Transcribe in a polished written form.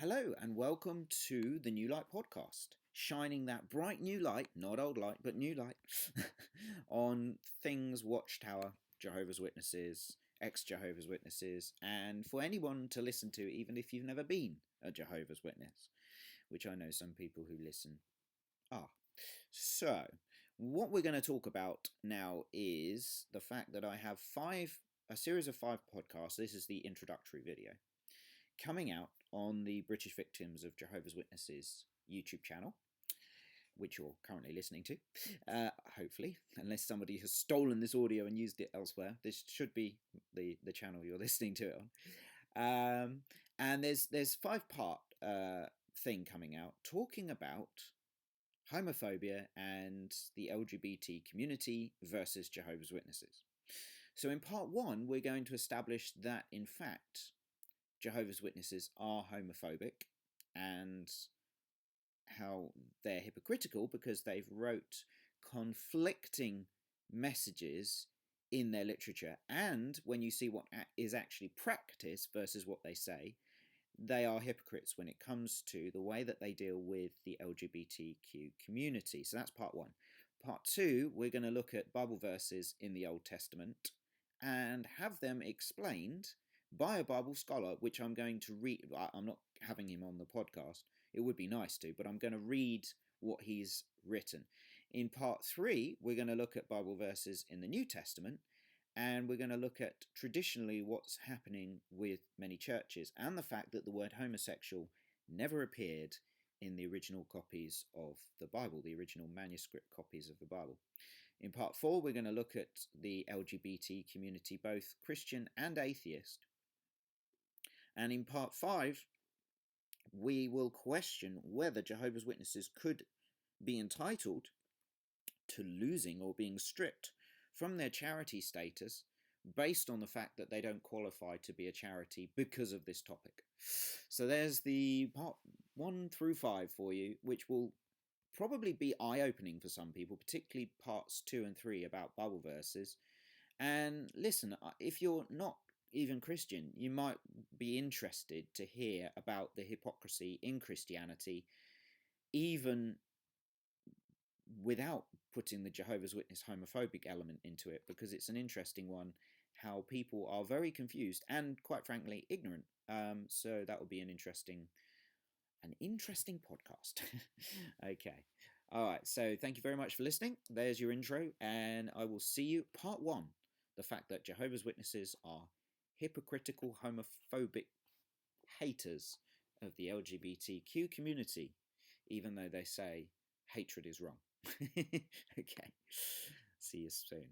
Hello and welcome to the New Light podcast, shining that bright new light, not old light, but new light, on things Watchtower, Jehovah's Witnesses, ex-Jehovah's Witnesses, and for anyone to listen to, even if you've never been a Jehovah's Witness, which I know some people who listen are. So, what we're going to talk about now is the fact that I have a series of 5 podcasts. This is the introductory video coming out on the British Victims of Jehovah's Witnesses YouTube channel, which you're currently listening to, hopefully, unless somebody has stolen this audio and used it elsewhere. This should be the channel you're listening to it on. And there's 5-part thing coming out talking about homophobia and the LGBT community versus Jehovah's Witnesses. So in part 1, we're going to establish that, in fact, Jehovah's Witnesses are homophobic and how they're hypocritical because they've wrote conflicting messages in their literature, and when you see what is actually practiced versus what they say, they are hypocrites when it comes to the way that they deal with the LGBTQ community. So that's part 1. Part 2, we're going to look at Bible verses in the Old Testament and have them explained by a Bible scholar, which I'm going to read. I'm not having him on the podcast. It would be nice to, but I'm going to read what he's written. In part 3, we're going to look at Bible verses in the New Testament, and we're going to look at traditionally what's happening with many churches and the fact that the word homosexual never appeared in the original copies of the Bible, the original manuscript copies of the Bible. In part 4, we're going to look at the LGBT community, both Christian and atheist. And in part 5, we will question whether Jehovah's Witnesses could be entitled to losing or being stripped from their charity status based on the fact that they don't qualify to be a charity because of this topic. So there's the part 1 through 5 for you, which will probably be eye-opening for some people, particularly parts 2 and 3 about Bible verses. And listen, if you're not even Christian, you might be interested to hear about the hypocrisy in Christianity, even without putting the Jehovah's Witness homophobic element into it, because it's an interesting one, how people are very confused and, quite frankly, ignorant. So that would be an interesting podcast. Okay. All right. So thank you very much for listening. There's your intro, and I will see you part 1, the fact that Jehovah's Witnesses are hypocritical, homophobic haters of the LGBTQ community, even though they say hatred is wrong. Okay, see you soon.